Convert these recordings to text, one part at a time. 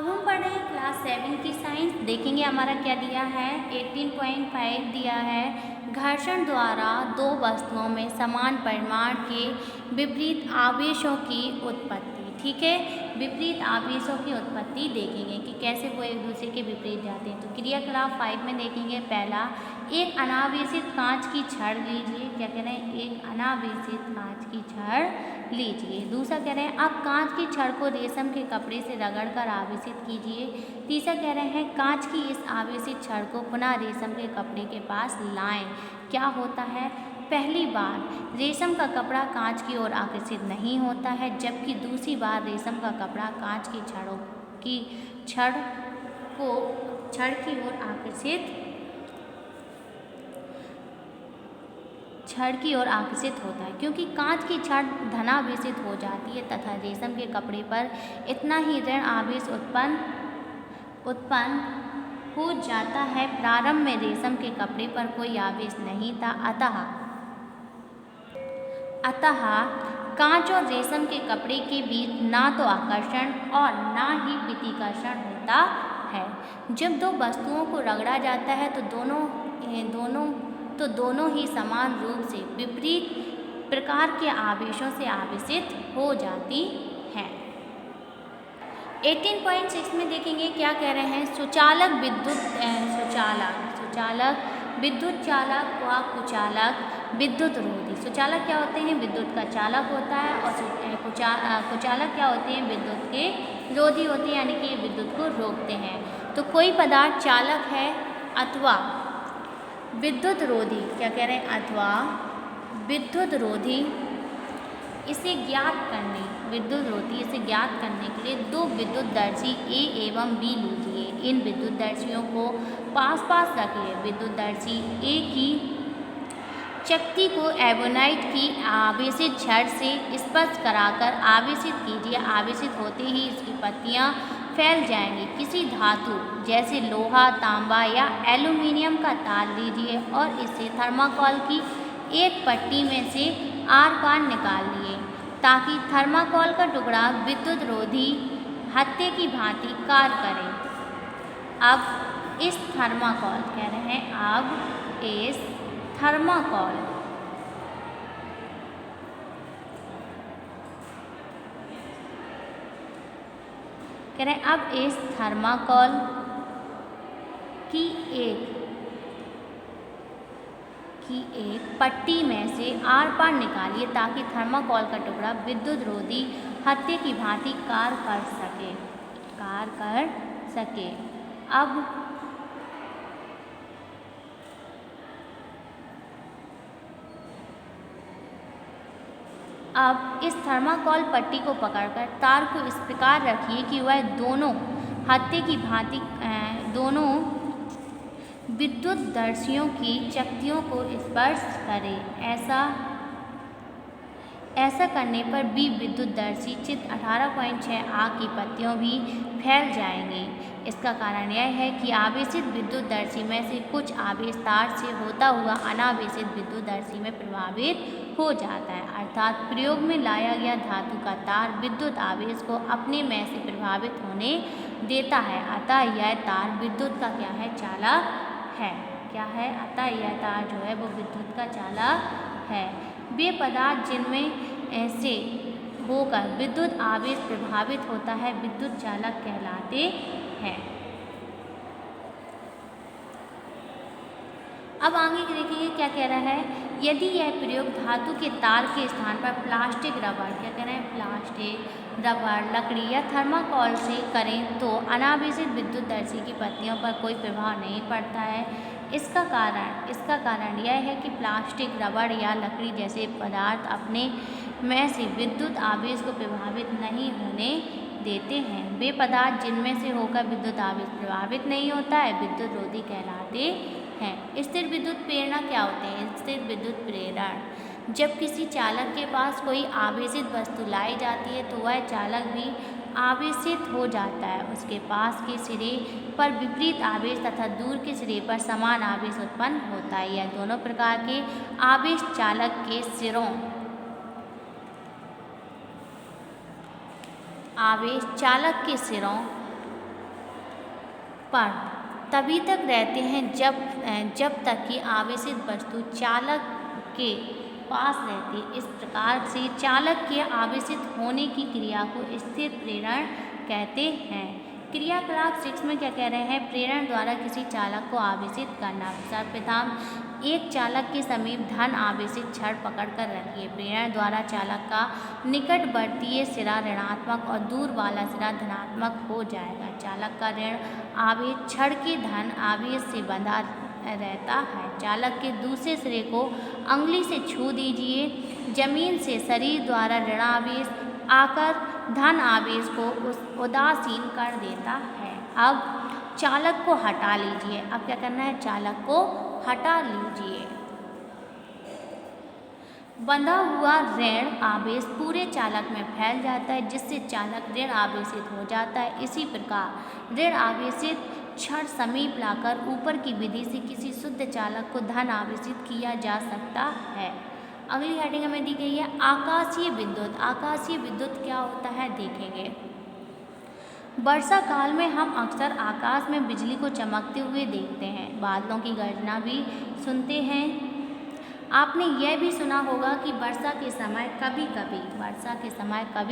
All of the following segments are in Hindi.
अब हम पढ़ रहे हैं क्लास 7 की साइंस। देखेंगे हमारा क्या दिया है। 18.5 दिया है, घर्षण द्वारा दो वस्तुओं में समान परिमाण के विपरीत आवेशों की उत्पत्ति। ठीक है, विपरीत आवेशों की उत्पत्ति देखेंगे कि कैसे वो एक दूसरे के विपरीत जाते हैं। तो क्रियाकलाप 5 में देखेंगे। पहला, एक अनावेशित कांच की छड़ लीजिए। क्या कह रहे हैं, एक अनावेशित कांच की छड़ लीजिए। दूसरा कह रहे हैं, आप कांच की छड़ को रेशम के कपड़े से रगड़कर आवेशित कीजिए। तीसरा कह रहे हैं, कांच की इस आवेशित छड़ को पुनः रेशम के कपड़े के पास लाएं। क्या होता है, पहली बार रेशम का कपड़ा कांच की ओर आकर्षित नहीं होता है, जबकि दूसरी बार रेशम का कपड़ा कांच की छड़ की ओर आकर्षित होता है, क्योंकि कांच की छड़ धनावेशित हो जाती है तथा रेशम के कपड़े पर इतना ही ऋण आवेश उत्पन्न हो जाता है। प्रारंभ में रेशम के कपड़े पर कोई आवेश नहीं था, अतः कांच और रेशम के कपड़े के बीच ना तो आकर्षण और ना ही प्रतिकर्षण होता है। जब दो वस्तुओं को रगड़ा जाता है तो दोनों ही समान रूप से विपरीत प्रकार के आवेशों से आवेशित हो जाती हैं। 18.6 में देखेंगे क्या कह रहे हैं। सुचालक विद्युत चालक व कुचालक विद्युत रोधी। सुचालक क्या होते हैं, विद्युत का चालक होता है, और कुचालक क्या होते हैं, विद्युत के रोधी होते हैं, यानी कि विद्युत को रोकते हैं। तो कोई पदार्थ चालक है अथवा विद्युत रोधी, क्या कह रहे हैं, अथवा विद्युत रोधी, इसे ज्ञात करने के लिए दो विद्युतदर्शी A एवं B लीजिए। इन विद्युतदर्शियों को पास पास रखिए। विद्युतदर्शी A की चकती को एबोनाइट की आवेशित छड़ से स्पर्श कराकर आवेशित कीजिए। आवेशित होते ही इसकी पत्तियां फैल जाएंगी। किसी धातु जैसे लोहा, तांबा या एल्यूमीनियम का तार लीजिए और इसे थर्माकोल की एक पट्टी में से आर पार निकाल लिए, ताकि थर्माकोल का टुकड़ा विद्युत रोधी हत्थे की भांति कार्य करे। अब इस थर्माकोल की एक पट्टी में से आर पार निकालिए, ताकि थर्माकोल का टुकड़ा विद्युत रोधी हत्थे की भांति कार्य कर सके। अब इस थर्माकोल पट्टी को पकड़कर तार को इस प्रकार रखिए कि वह दोनों हत्थे की भांति दोनों विद्युतदर्शियों की चकतियों को स्पर्श करे। ऐसा करने पर भी विद्युतदर्शी चित्र 18.6 की पत्तियों भी फैल जाएंगे। इसका कारण यह है कि आवेशित विद्युतदर्शी में से कुछ आवेश तार से होता हुआ अनावेशित विद्युतदर्शी में प्रभावित हो जाता है, अर्थात प्रयोग में लाया गया धातु का तार विद्युत आवेश को अपने में से प्रभावित होने देता है। अतः यह तार विद्युत का क्या है, चालक है। क्या है, अतः यह तार जो है वो विद्युत का चालक है। वे पदार्थ जिनमें से होकर विद्युत आवेश प्रभावित होता है विद्युत चालक कहलाते हैं। अब आगे देखेंगे क्या कह रहा है। यदि यह प्रयोग धातु के तार के स्थान पर प्लास्टिक, रबड़, क्या कह रहे हैं, प्लास्टिक, रबड़, लकड़ी या थर्माकोल से करें तो अनावेशित विद्युतदर्शी की पत्तियों पर कोई प्रभाव नहीं पड़ता है। इसका कारण यह है कि प्लास्टिक, रबड़ या लकड़ी जैसे पदार्थ अपने में से विद्युत आवेश को प्रभावित नहीं होने देते हैं। वे पदार्थ जिनमें से होकर विद्युत आवेश प्रभावित नहीं होता है विद्युत रोधी कहलाते हैं। स्थिर विद्युत प्रेरणा क्या होते हैं। स्थिर विद्युत प्रेरण, जब किसी चालक के पास कोई आवेशित वस्तु लाई जाती है तो वह चालक भी आवेशित हो जाता है। उसके पास के सिरे पर विपरीत आवेश तथा दूर के सिरे पर समान आवेश उत्पन्न होता है। यह दोनों प्रकार के आवेश चालक के सिरों पर तभी तक रहते हैं जब तक कि आवेशित वस्तु चालक के पास रहती है। इस प्रकार से चालक के आवेशित होने की क्रिया को स्थिर प्रेरण कहते हैं। क्रियाकलाप 6 में क्या कह रहे हैं? प्रेरण द्वारा किसी चालक को आवेशित करना। सर्वप्रथम एक चालक के समीप धन आवेशित छड़ पकड़कर रखिए। प्रेरण द्वारा चालक का निकटवर्तीय सिरा ऋणात्मक और दूर वाला सिरा धनात्मक हो जाएगा। चालक का ऋण आवेश छड़ के धन आवेश से बंधा रहता है। चालक के दूसरे सिरे को अंगुली से छू दीजिए। जमीन से शरीर द्वारा ऋणावेश आकर धन आवेश को उदासीन कर देता है। अब चालक को हटा लीजिए। अब क्या करना है? चालक को हटा लीजिए। बंधा हुआ ऋण आवेश पूरे चालक में फैल जाता है, जिससे चालक ऋण आवेशित हो जाता है। इसी प्रकार ऋण आवेशित छड़ समीप लाकर ऊपर की विधि से किसी शुद्ध चालक को धन आवेशित किया जा सकता है। अगली हेडिंग हमें दी गई है आकाशीय विद्युत। आकाशीय विद्युत क्या होता है देखेंगे। वर्षा काल में हम अक्सर आकाश में बिजली को चमकते हुए देखते हैं। बादलों की गर्जना भी सुनते हैं। आपने यह भी सुना होगा कि वर्षा के समय कभी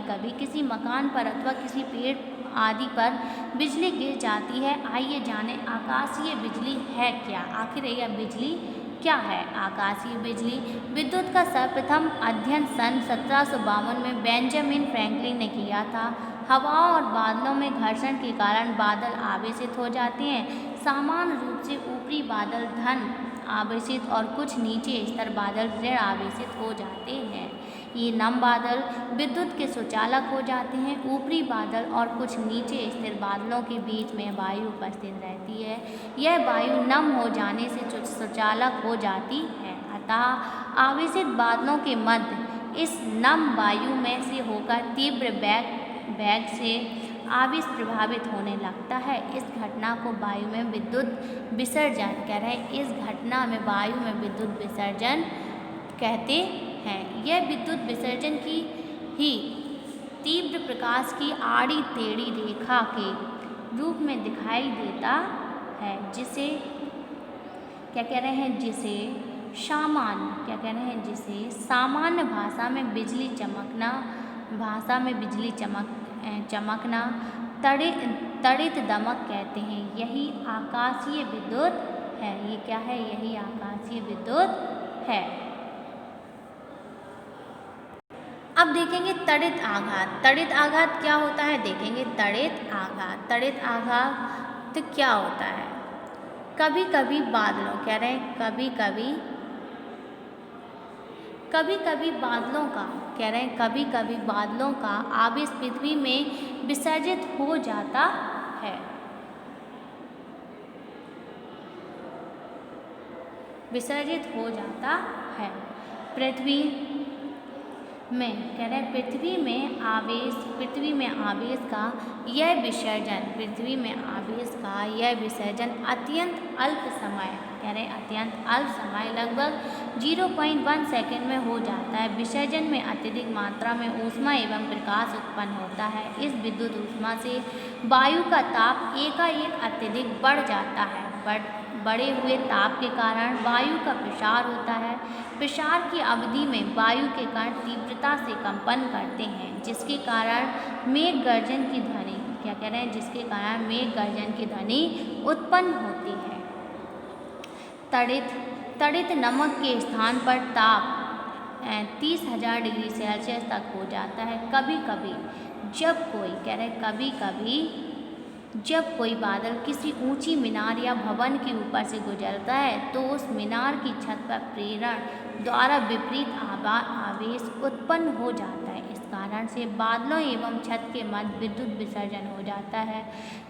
कभी किसी मकान पर अथवा किसी पेड़ आदि पर बिजली गिर जाती है। आइए जानें आकाशीय बिजली है क्या। आखिर यह बिजली क्या है? आकाशीय बिजली विद्युत का सर्वप्रथम अध्ययन सन 1752 में बेंजामिन फ्रैंकलिन ने किया था। हवाओं और बादलों में घर्षण के कारण बादल आवेशित हो जाते हैं। सामान्य रूप से ऊपरी बादल धन आवेशित और कुछ नीचे स्तर बादल ऋण आवेशित हो जाते हैं। ये नम बादल विद्युत के सुचालक हो जाते हैं। ऊपरी बादल और कुछ नीचे स्थिर बादलों के बीच में वायु उपस्थित रहती है। यह वायु नम हो जाने से सुचालक हो जाती है। अतः आवेशित बादलों के मध्य इस नम वायु में से होकर तीव्र वेग से आवेश प्रभावित होने लगता है। इस घटना को वायु में विद्युत विसर्जन कह रहे हैं। इस घटना में वायु में विद्युत विसर्जन कहते हैं। यह विद्युत विसर्जन की ही तीव्र प्रकाश की आड़ी टेढ़ी रेखा के रूप में दिखाई देता है, जिसे क्या कह रहे हैं? जिसे सामान्य भाषा में बिजली चमकना तड़ित दमक कहते हैं। यही आकाशीय विद्युत है। ये क्या है? यही आकाशीय विद्युत है। अब देखेंगे तड़ित आघात। तड़ित आघात क्या होता है देखेंगे। तड़ित आघात क्या होता है? कभी कभी बादलों कह रहे हैं कभी कभी बादलों का आवेश पृथ्वी में विसर्जित हो जाता है। पृथ्वी में आवेश का यह विसर्जन अत्यंत अल्प समय लगभग 0.1 सेकंड में हो जाता है। विसर्जन में अत्यधिक मात्रा में ऊष्मा एवं प्रकाश उत्पन्न होता है। इस विद्युत ऊष्मा से वायु का ताप एकाएक अत्यधिक बढ़ जाता है। बढ़े हुए ताप के कारण वायु का प्रसार होता है। प्रसार की अवधि में वायु के कण तीव्रता से कंपन करते हैं, जिसके कारण मेघ गर्जन की ध्वनि उत्पन्न होती है। तड़ित नमक के स्थान पर ताप 30,000 डिग्री सेल्सियस तक हो जाता है। कभी कभी जब कोई बादल किसी ऊंची मीनार या भवन के ऊपर से गुजरता है, तो उस मीनार की छत पर प्रेरण द्वारा विपरीत आवेश उत्पन्न हो जाता है। इस कारण से बादलों एवं छत के मध्य विद्युत विसर्जन हो जाता है।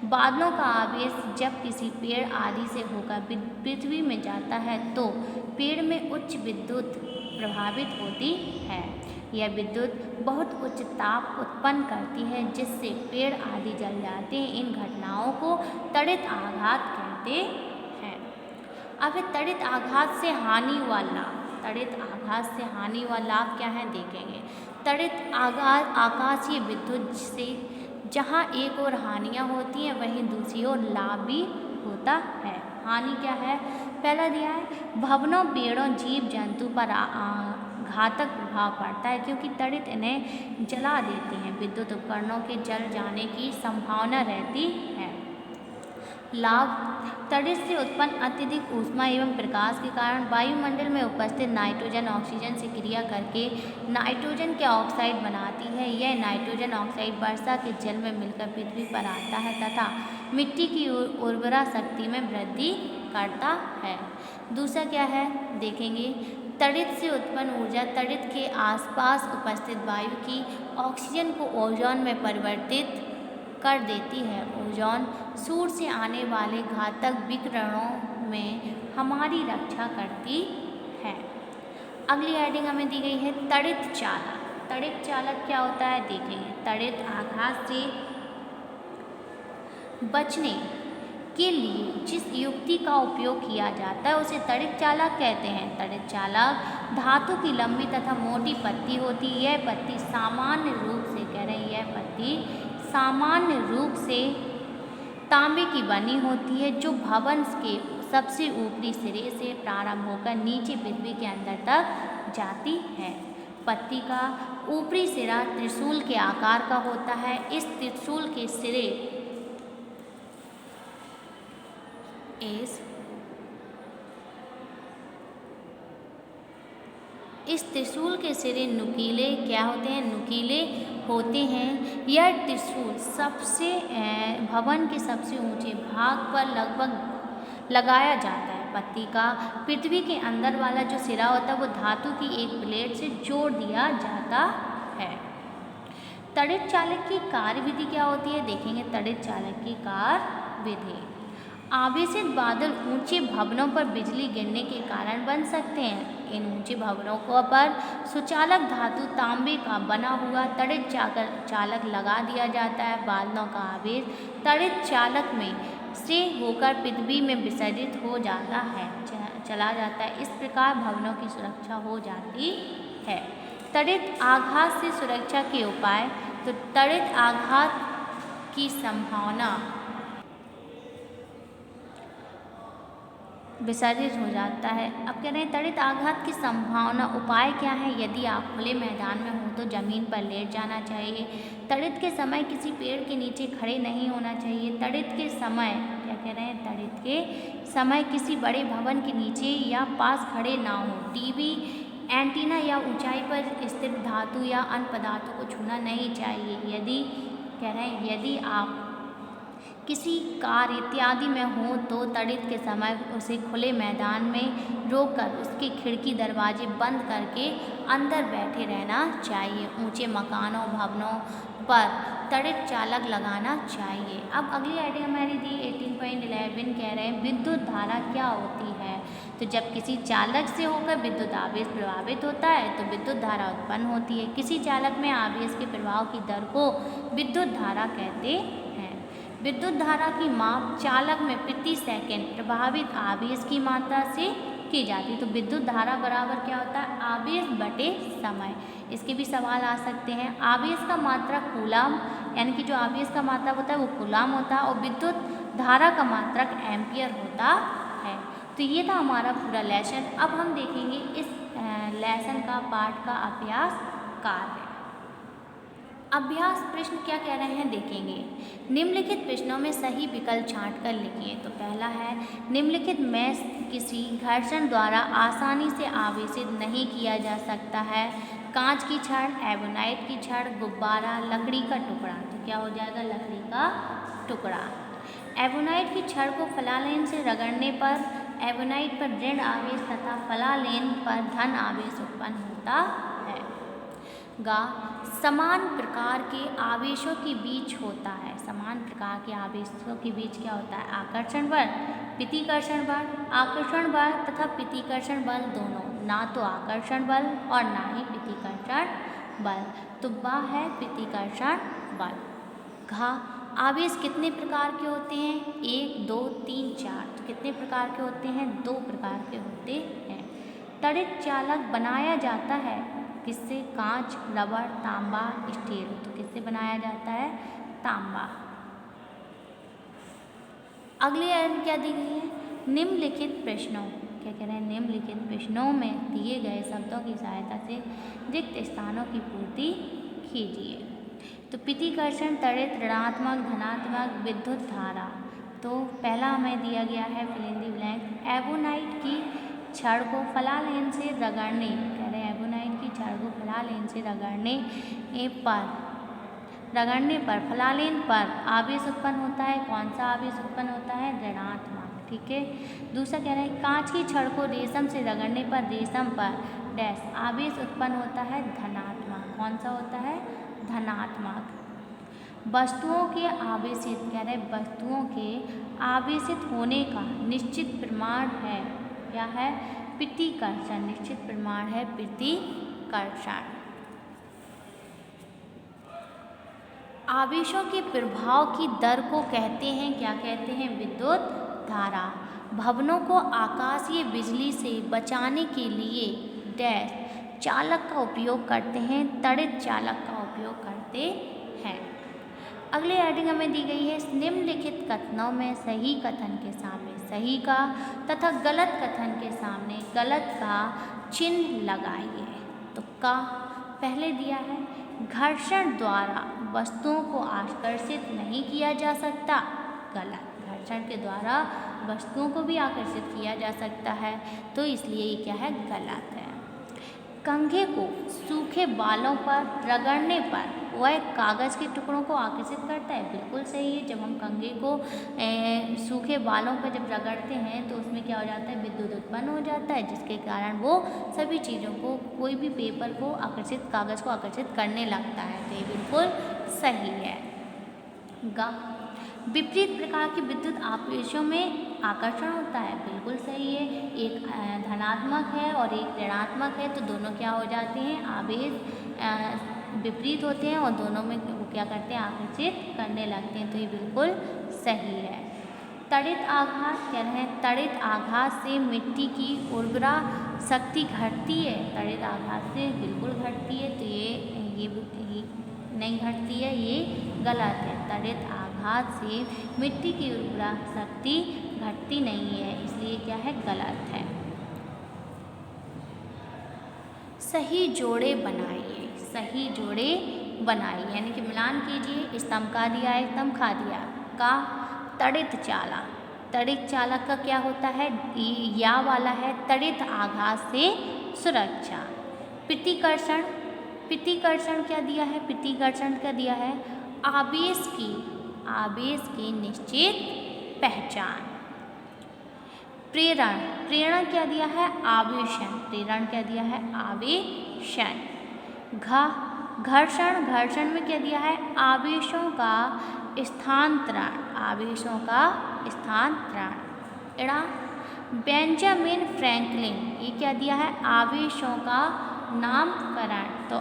बादलों का आवेश जब किसी पेड़ आदि से होकर पृथ्वी में जाता है, तो पेड़ में उच्च विद्युत प्रभावित होती है। यह विद्युत बहुत उच्च ताप उत्पन्न करती है, जिससे पेड़ आदि जल जाते हैं। इन घटनाओं को तड़ित आघात कहते हैं। अब तड़ित आघात से हानि व लाभ क्या है देखेंगे। तड़ित आघात आकाशीय विद्युत से जहाँ एक ओर हानियाँ होती हैं वहीं दूसरी ओर लाभ भी होता है। हानि क्या है? पहला दिया है भवनों, पेड़ों, जीव जंतु पर घातक प्रभाव पड़ता है क्योंकि तड़ित इन्हें जला देते हैं। विद्युत उपकरणों के जल जाने की संभावना रहती है। लाभ, तड़ित से उत्पन्न अत्यधिक ऊष्मा एवं प्रकाश के कारण वायुमंडल में उपस्थित नाइट्रोजन ऑक्सीजन से क्रिया करके नाइट्रोजन के ऑक्साइड बनाती है। यह नाइट्रोजन ऑक्साइड वर्षा के जल में मिलकर पृथ्वी पर आता है तथा मिट्टी की उर्वरा शक्ति में वृद्धि करता है। दूसरा क्या है देखेंगे, तड़ित से उत्पन्न ऊर्जा तड़ित के आसपास उपस्थित वायु की ऑक्सीजन को ओजोन में परिवर्तित कर देती है। ओजोन सूर्य से आने वाले घातक विकिरणों में हमारी रक्षा करती है। अगली हेडिंग हमें दी गई है तड़ित चालक। तड़ित चालक क्या होता है देखेंगे। तड़ित आघात से बचने के लिए जिस युक्ति का उपयोग किया जाता है उसे तड़ित चालक कहते हैं। तड़ित चालक धातु की लंबी तथा मोटी पत्ती होती है। यह पत्ती सामान्य रूप से सामान्य रूप से तांबे की बनी होती है जो भवन के सबसे ऊपरी सिरे से प्रारंभ होकर नीचे पृथ्वी के अंदर तक जाती है। पत्ती का ऊपरी सिरा त्रिशूल के आकार का होता है। इस त्रिशूल के सिरे नुकीले क्या होते हैं? नुकीले होते हैं। यह त्रिशूल भवन के सबसे ऊंचे भाग पर लगभग लगाया जाता है। पत्ती का पृथ्वी के अंदर वाला जो सिरा होता है वो धातु की एक प्लेट से जोड़ दिया जाता है। तड़ित चालक की कार्यविधि क्या होती है देखेंगे। तड़ित चालक की कार्यविधि, आवेशित बादल ऊंचे भवनों पर बिजली गिरने के कारण बन सकते हैं। इन ऊंचे भवनों पर सुचालक धातु तांबे का बना हुआ तड़ित चालक लगा दिया जाता है। बादलों का आवेश तड़ित चालक में से होकर पृथ्वी में विसर्जित हो जाता है चला जाता है। इस प्रकार भवनों की सुरक्षा हो जाती है। तड़ित आघात से सुरक्षा के उपाय, तो तड़ित आघात की संभावना विसर्जित हो जाता है। अब कह रहे हैं तड़ित आघात की संभावना उपाय क्या है। यदि आप खुले मैदान में हो तो जमीन पर लेट जाना चाहिए। तड़ित के समय किसी पेड़ के नीचे खड़े नहीं होना चाहिए। तड़ित के समय क्या कह रहे हैं, तड़ित के समय किसी बड़े भवन के नीचे या पास खड़े ना हो। टीवी एंटीना या ऊंचाई पर स्थित धातु या अन्य पदार्थों को छूना नहीं चाहिए। यदि आप किसी कार इत्यादि में हो तो तड़ित के समय उसे खुले मैदान में रोककर उसके खिड़की दरवाजे बंद करके अंदर बैठे रहना चाहिए। ऊंचे मकानों भवनों पर तड़ित चालक लगाना चाहिए। अब अगली आइडिया हमारी दी 18.11 कह रहे हैं विद्युत धारा क्या होती है। तो जब किसी चालक से होकर विद्युत आवेश प्रभावित होता है तो विद्युत धारा उत्पन्न होती है। किसी चालक में आवेश के प्रवाह की दर को विद्युत धारा कहते हैं। विद्युत धारा की माप चालक में प्रति सेकंड प्रभावित आवेश की मात्रा से की जाती है। तो विद्युत धारा बराबर क्या होता है, आवेश बटे समय। इसके भी सवाल आ सकते हैं। आवेश का मात्रा कूलाम, यानी कि जो आवेश का मात्रा होता है वो कूलाम होता है और विद्युत धारा का मात्रक एम्पियर होता है। तो ये था हमारा पूरा लेसन। अब हम देखेंगे इस लेसन का पाठ का अभ्यास कार्य। अभ्यास प्रश्न क्या कह रहे हैं देखेंगे। निम्नलिखित प्रश्नों में सही विकल्प छांट कर लिखिए। तो पहला है निम्नलिखित में किसी घर्षण द्वारा आसानी से आवेशित नहीं किया जा सकता है। कांच की छड़, एबोनाइट की छड़, गुब्बारा, लकड़ी का टुकड़ा। तो क्या हो जाएगा, लकड़ी का टुकड़ा। एबोनाइट की छड़ को फलालेन से रगड़ने पर एबोनाइट पर ऋण आवेश तथा फलालेन पर धन आवेश उत्पन्न होता है। गा, समान प्रकार के आवेशों के बीच होता है। समान प्रकार के आवेशों के बीच क्या होता है, आकर्षण बल, प्रतिकर्षण बल। आकर्षण बल तथा प्रतिकर्षण बल दोनों, ना तो आकर्षण बल और ना ही प्रतिकर्षण बल। तो वह है प्रतिकर्षण बल। घा, आवेश कितने प्रकार के होते हैं, 1, 2, 3, 4। तो कितने प्रकार के होते हैं, 2 प्रकार के होते हैं। तड़ित चालक बनाया जाता है किससे, कांच, रबड़, तांबा, स्टील। तो किससे बनाया जाता है, तांबा। अगली लाइन क्या दी गई है, निम्नलिखित प्रश्नों, क्या कह रहे हैं, निम्नलिखित प्रश्नों में दिए गए शब्दों की सहायता से रिक्त स्थानों की पूर्ति कीजिए। तो प्रतिकर्षण, तड़ित, ऋणात्मक, धनात्मक, विद्युत धारा। तो पहला हमें दिया गया है fill in the blank, ebonite की छड़ को फलालेन से रगड़ने, कह रहे हैं एबोनाइट की छड़ को फलालेन से रगड़ने पर फलालेन पर आवेश उत्पन्न होता है। कौन सा आवेश उत्पन्न होता है, ऋणात्मक। ठीक है। दूसरा कह रहा है कांच की छड़ को रेशम से रगड़ने पर रेशम पर डैश आवेश उत्पन्न होता है, धनात्मक। कौन सा होता है, धनात्मक। वस्तुओं के आवेशित, कह रहे वस्तुओं के आवेशित होने का निश्चित प्रमाण है, क्या है, प्रतिकर्षण। निश्चित प्रमाण है प्रतिकर्षण। आवेशों के प्रभाव की दर को कहते हैं, क्या कहते हैं, विद्युत धारा। भवनों को आकाशीय बिजली से बचाने के लिए डैश चालक का उपयोग करते हैं, तड़ित चालक का उपयोग करते हैं। अगली हेडिंग हमें दी गई है, निम्नलिखित कथनों में सही कथन के सामने सही का तथा गलत कथन के सामने गलत का चिन्ह लगाइए। तो का पहले दिया है, घर्षण द्वारा वस्तुओं को आकर्षित नहीं किया जा सकता, गलत। घर्षण के द्वारा वस्तुओं को भी आकर्षित किया जा सकता है, तो इसलिए ये क्या है, गलत है। कंघे को सूखे बालों पर रगड़ने पर वह कागज़ के टुकड़ों को आकर्षित करता है, बिल्कुल सही है। जब हम कंघे को सूखे बालों पर जब रगड़ते हैं तो उसमें क्या हो जाता है, विद्युत उत्पन्न हो जाता है, जिसके कारण वो सभी चीज़ों को, कोई भी पेपर को आकर्षित, कागज़ को आकर्षित करने लगता है, तो ये बिल्कुल सही है। विपरीत प्रकार के विद्युत आवेशों में आकर्षण होता है, बिल्कुल सही है। एक धनात्मक है और एक ऋणात्मक है, तो दोनों क्या हो जाते हैं, आवेश विपरीत होते हैं और दोनों में वो क्या करते हैं, आकर्षित करने लगते हैं, तो ये बिल्कुल सही है। तड़ित आघात, कह रहे हैं तड़ित आघात से मिट्टी की उर्वरा शक्ति घटती है, तड़ित आघात से बिल्कुल घटती है, तो ये नहीं घटती है, ये गलत है। तड़ित आघात से मिट्टी की उर्वरा शक्ति घटती नहीं है, इसलिए क्या है, गलत है। सही जोड़े बनाइए, सही जोड़े बनाइए, यानी कि मिलान कीजिए। स्तंभ का दिया है, स्तंभ खा दिया का। तड़ित चालक, तड़ित चालक का क्या होता है, या वाला है, तड़ित आघात से सुरक्षा। प्रतिकर्षण, प्रतिकर्षण क्या दिया है, प्रतिकर्षण क्या दिया है, आवेश की निश्चित पहचान। प्रेरण, प्रेरण क्या दिया है, आवेशन, प्रेरण क्या दिया है, आवेशन। घर्षण, घर्षण में क्या दिया है, आवेशों का स्थानांतरण, आवेशों का स्थानांतरण। एड़ा बेंजामिन फ्रैंकलिन, ये क्या दिया है, आवेशों का नामकरण। तो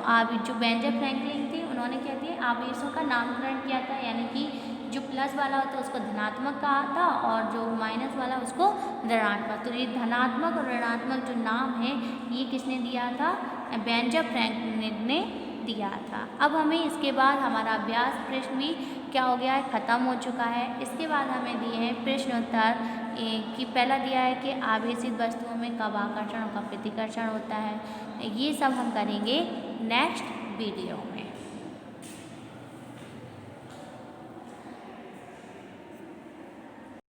जो बेंजामिन फ्रैंकलिन थे, उन्होंने क्या दिया, आवेशों का नामकरण किया था, यानी कि जो प्लस वाला होता है उसको धनात्मक कहा था और जो माइनस वाला उसको ऋणात्मक। तो ये धनात्मक और ऋणात्मक जो नाम है, ये किसने दिया था, बेंजामिन फ्रैंकलिन ने दिया था। अब हमें इसके बाद हमारा अभ्यास प्रश्न भी क्या हो गया है, ख़त्म हो चुका है। इसके बाद हमें दिए हैं प्रश्नोत्तर कि पहला दिया है कि आवेशित वस्तुओं में कब आकर्षण और कब प्रतिकर्षण होता है। ये सब हम करेंगे नेक्स्ट वीडियो में।